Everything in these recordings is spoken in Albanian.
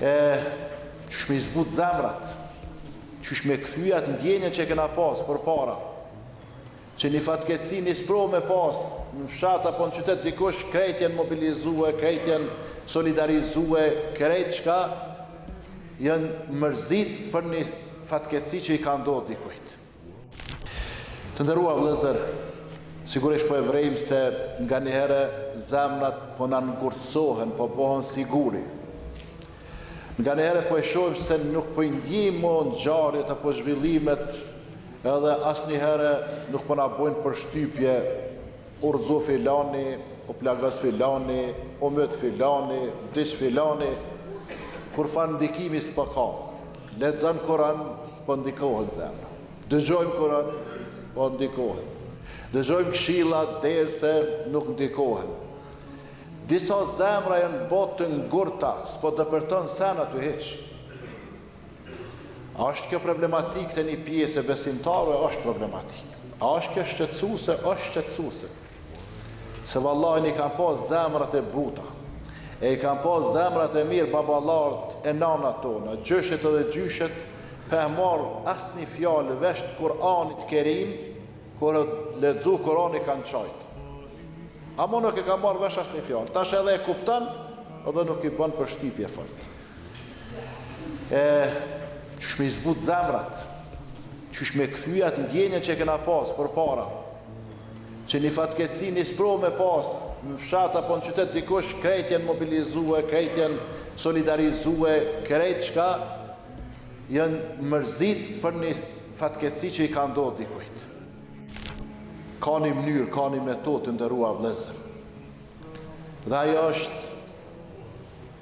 Qysh me zbut zemrat, qysh me kthyat ndjenjën që kena pas për para, që një fatkeqësi një spro me pas në fshat apo në qytet dikush, krejt janë mobilizue, krejt janë solidarizue, krejt qka janë mërzit për një fatkeqësi që i ka ndodhur dikujt. Të nderuar vëllezër, sigurisht po e vrejmë se nga një herë zemrat po na ngurtësohen, po bëhen siguri. Nga një herë po e shohim se nuk po i ndjejmë ngjarjet apo zhvillimet, edhe asnjë herë nuk po na bojnë përshtypje, u rrezo filani, u plagos filani, u myt filani, vdiq filani, kur fan ndikimi s'po ka. Lexojmë Kur'an, s'po ndikohet zemra. Dëgjojmë Kur'an, s'po ndikohet. Dëgjojmë këshilla derse nuk ndikohen. Disa zemra janë botë të ngurta, s'po dëpërton sen aty hiç. A është kjo problematik të një pjesë e besimtarëve? Është problematik. A është kjo shqetësuese? Është shqetësuese. Se vallahi i kanë pas zemrat e buta, e i kanë pas zemrat e mirë baballarët e nanat tona, gjyshet edhe gjyshet, pa marrë asnjë fjalë vesh të Kur'anit Kerim, kur lexu Kur'ani kanë çajt. Amo nuk e ka marrë vesh asnjë fjalë. Tash edhe e kupton, edhe nuk i bën përshtypje fort. Qysh me zbut zemrat, qysh me kthyat ndjenjën që kena pas për para, që një fatkeqësi një spro me pas në fshat apo në qytet dikush, krejt janë mobilizue, krejt janë solidarizue, krejt qka janë mërzit për një fatkeqësi që i ka ndodhur dikujt. Ka një mënyrë, ka një metodë të nderuar vëllezër. Dhe ajo është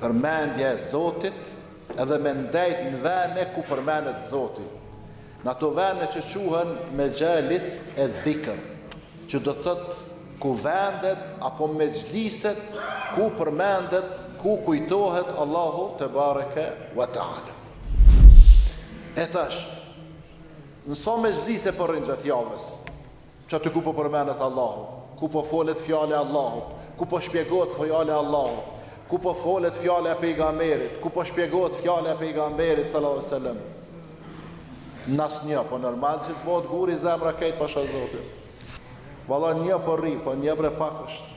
përmendja e Zotit, edhe me ndajt në vene ku përmendet Zoti. Në ato vene që quhen me gjelis e dhikër, që do të thotë ku vendet apo me gjliset ku përmendet, ku kujtohet Allahu te bareke wa taala. E tash, nëso me gjlise për rinë gjatë javës, që aty ku po përmendet Allahu, ku po folet fjale Allahut, ku po shpjegohet fjale Allahut, ku po folet fjale e pejgamberit, ku po shpjegohet fjale e pejgamberit sallallahu alaihi wasallam. Nas një, po normal që të bëhet guri zemra kejt pasha Zotit. Valla një po rri, po një bre pak është.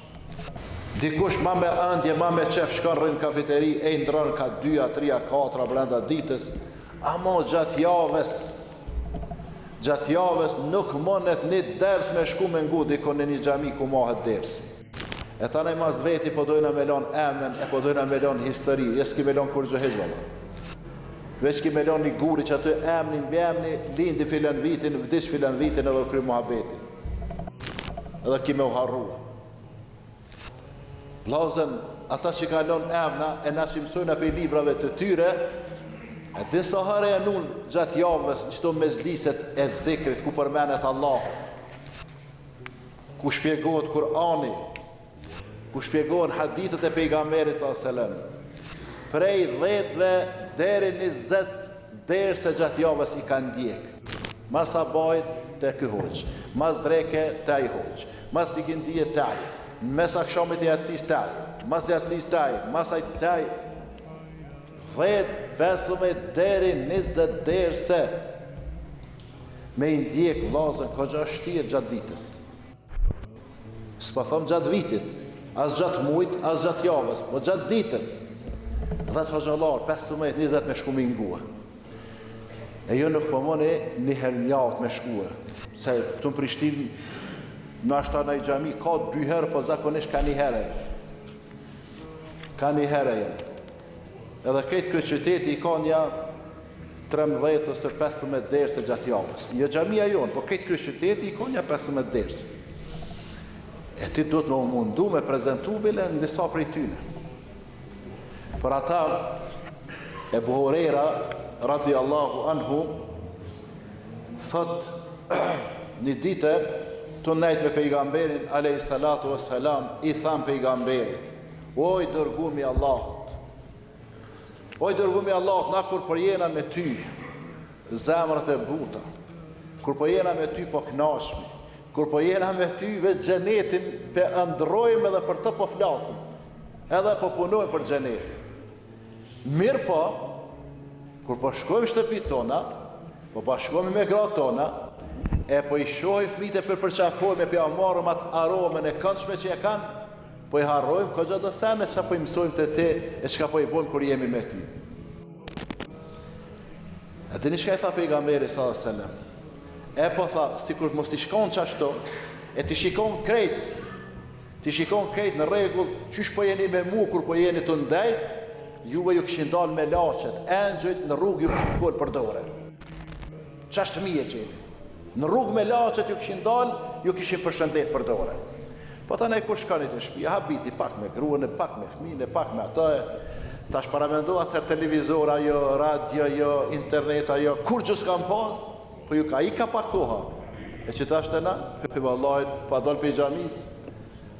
Dikush ma me ëndje, ma me qef shkon rrinë kafeteri, e ndronë ka 2, 3, 4 brenda ditës, amo gjatë javës nuk monet një ders me shku me ngu dikon në një xhami ku mahet ders. E ta ne mas veti po dojna me lon emnen, e po dojna me lon histori, jes ki me lon kur gjohej valla. Veç ki me lon një guri që aty emni, lindi filan vitin, vdish filan vitin edhe kry muhabeti. Edhe ki me u harrua. Vllazën, ata që ka lon emna, e na që mësojnë për librave të tyre, e disa herë janë unë gjatë javës në qëto mezliset e dhikrit, ku përmenet Allah, ku shpjegohet Kur'ani, ku shpjegohen hadithet e pejgamberit s.a.s. Prej 10-ve deri 20 derse gjatë javës i kanë ndjek. Mas sabajt të ky hoq, mas dreke të ai hoq, mas ikindije të ai, mes akshamit e jatësis të ai, mas jatësis të ai, mas aj të ai, 10, 15 deri 20 derse me i ndjek vllazën kogja shtirë gjatë ditës. S'pa thom gjatë vitit, as gjatë mujt, as gjatë javës, po gjatë ditës. 10 hoxhallar, 15-20 me shku me ngua. E jo nuk pëmoni një herë njavët me shkua. Se këtu në Prishtinë, në ashta në i xhami, ka 2 herë, po zakonisht ka 1 herë. Ka 1 herë jenë. Edhe këtë këtë qyteti i ka një 13 ose 15 derse gjatë javës. Jo xhamia jonë, po këtë këtë qyteti i ka një 15 derse. E ti do të më mundu me prezentu bile në disa prej tyne. Për ata, Ebu Hurajra radhiyallahu anhu thot një dite të nejt me pejgamberin alayhi salatu wassalam, i tham pejgamberit: "Oj dërgumi Allahut, oj dërgumi Allahut, na kur përjena me ty zemrat e buta, kur përjena me ty po knashmi, kur përjena me ty vetë xhenetin pe ëndrojmë edhe për të po flasim, edhe po punojmë për xhenetin. Mirë po, kur po shkojmë shtëpi tona, po bashkojmë me gratë tona, e po I shohim fëmijët e përpërqafojmë e po ja marrim atë aromën e këndshme që e kanë, po I harrojmë këgja do sene që po I mësojmë të te e çka po I bojmë kur jemi me ty. E dini çka I tha pejgamberi sallallahu alajhi wasallam? E po tha, sikur mos I shkon qashtu, e ti shikon krejt në rregull, qysh po jeni me mu kur po jeni të ndajt, juve ju kishin dalë me lachet, engjëjt në rrugë ju kishin folë për dore. Qashtë mirë që jeni. Në rrugë me lachet ju kishin dalë, ju kishin përshëndet për dore. Po ta ne kur shkanit në shtëpi, habiti pak me gruën, pak me fëmijën, pak me ato, tash paramendo atër televizor, ajo, radio, ajo, internet, ajo, kur që s'kam pas, po ju ka I ka pak koha. E që tash të na, për vallajt, pa dal për I xhamis,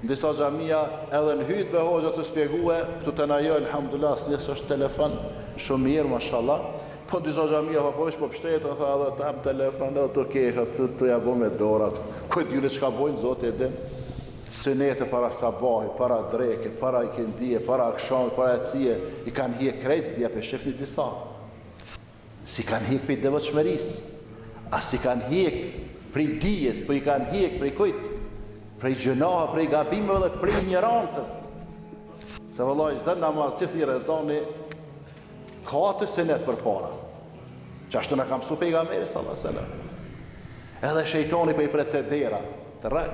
në disa xhamia edhe në hyt me hoxha të spjegue, këtu të na jo, alhamdulillah, s'njës është telefon, shumë mirë, mashallah, po në disa xhamia, po po pështetë, tha edhe tam telefon, edhe të keha, të ja bo me dorat, ku e dyre çka bojnë, zotë e din, sënete para sabahi, para dreke, para ikindije, para akshami, para ecie, I kanë hje krejt, dhja për shifni disa. Si kanë hjek për I devotshmëris, a si kanë hjek për I dijes, po I kanë hjek për I kujt, për I gjënaha, për I gabime dhe për I ignorancës. Se vëllai, çdo namaz, si thirë ezani, ka të sënet për para. Që ashtu në kam mësu pejgamberi sallallahu alajhi wasallam. Edhe shejtani për I pret të dera, të rëg.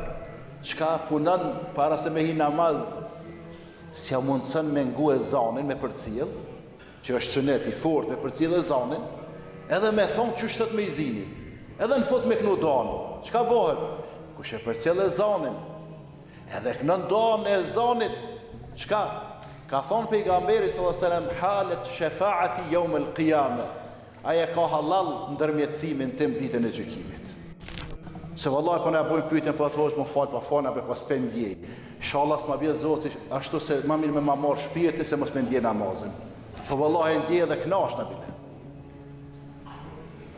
Qka punën para se me hi namaz, si ja mundësën me ngu e zanin me përcil, që është sënet I fort me përcil e zanin, edhe me thonë që shtët me I zini, edhe në fut me kënu danë. Qka bëhet? Kush e përcil e zanin, edhe kënën danë e zanit, qka? Ka thonë pejgamberi sallallahu alajhi wasallam, halet shefaati yawm al-qiyame, aja ka halal ndërmjetësimin tim ditën e gjykimit. Se vallahi po na bojnë pyetjen po atë hoxh më fal pa fona apo pas pendjej. Inshallah s'ma bie Zoti ashtu se më mirë me ma marr shpirtin se mos më ndjej namazin. Po vallahi ndjej edhe knash na bile.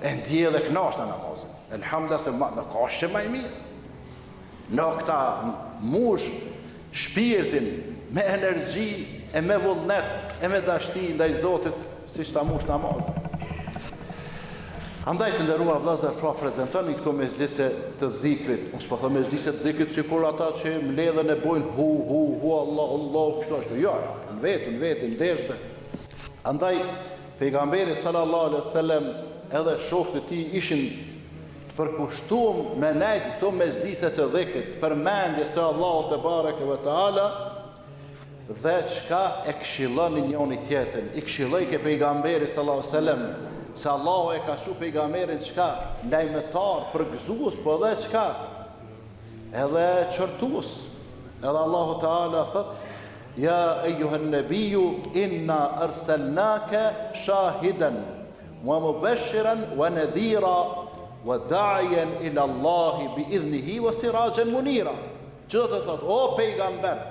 E ndjej edhe knash na namazin. Elhamdullah se më ka shë më mirë. Në këta mush shpirtin me energji e me vullnet e me dashti ndaj Zotit siç ta mush namazin. Andaj të nderuar vëllezër, pra prezantoni këto mezhlise të dhikrit. Unë s'po them mezhlise të dhikrit sikur ata që mbledhen e bojnë hu Allah kështu ashtu. Jo, në vetën derse. Andaj pejgamberi sallallahu alaihi wasallam edhe shokët e tij ishin të përkushtuar me nejt këto mezhlise të dhikrit, përmendje se Allahu te bareke ve taala dhe çka e këshillonin njëri tjetrin. I këshilloi ke pejgamberi sallallahu alaihi wasallam se Allahu e ka shu pejgamberin qka? Lajmëtar, përgëzues, po edhe qka? Edhe qërtues. Edhe Allahu Teala thot, ja ejuhën nebiju, inna arsalnake shahidan, wa mubashiran, wa nadhira, wa da'jen ila Allahi bi idhnihi, wa sirajan munira. Që do të thot, o pejgamber,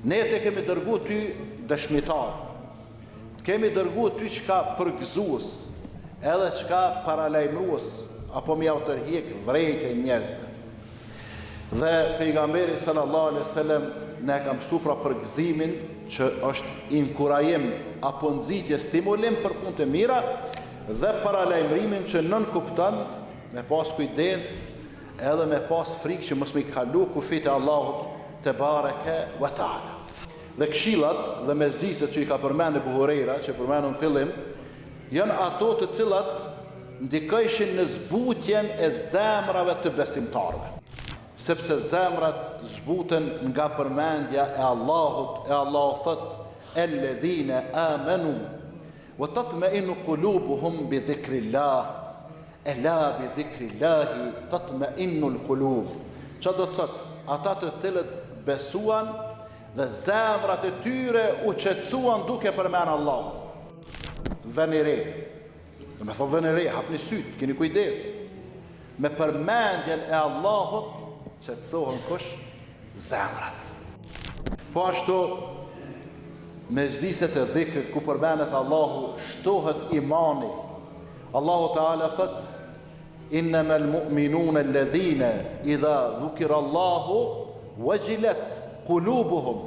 ne te kemi dërgu ty dëshmitar, kemi dërgu ty qka përgëzues, edhe qka paralajmrues, apo mi autotërhiq vrejtë e njerëzve. Dhe pejgamberi sallallahu alaihi wasallam ne ka mësuar pra përgëzimin që është inkurajim apo nxitje, stimulim për punë të mira dhe paralajmërimin që nën kupton me pas kujdes edhe me pas frikë që mos me kalu kufit e Allahut te bareke ve taala. Dhe këshillat dhe mezhliset që I ka përmenë Abu Huraira, që përmenë në fillim, janë ato të cilat ndikojshin në zbutjen e zemrave të besimtarve. Sepse zemrat zbuten nga përmendja e Allahut, e Allahu thot, alladhina amanu wa tatma'innu qulubuhum bi dhikrillah, ala bi dhikrillahi tatma'innu al-qulub. Çfarë do të thot? Ata të cilët besuan dhe zemrat e tyre u qetësuan duke përmenë Allah. Veni re. Dhe me thonë veni re, hapni syt, keni kujdes. Me përmendjen e Allahut qetësohen kush? Zemrat. Po ashtu, mezhliset e dhikrit ku përmenet Allahu shtohet imani. Allahu Teala thot, innama al-mu'minuna alladhina idha dhukira Allahu wajilat qulubuhum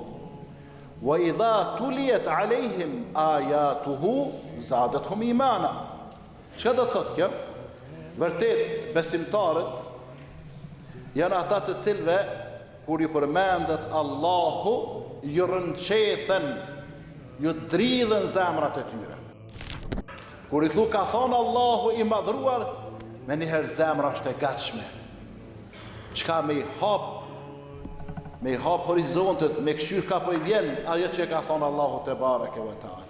wa idha tuliyat alejhim ayatuhu zadatuhum imana. Çka do të thotë kjo? Vërtet besimtarët janë ata të cilëve kur ju përmendet Allahu ju rënqethen, ju dridhen zemrat e tyre. Kur i thu ka thonë Allahu i madhruar, me njëherë zemra është e gatshme. Çka me i hap horizontet, me këshyr ka po i vjen ajo që ka thonë Allahu te bareke ve taala.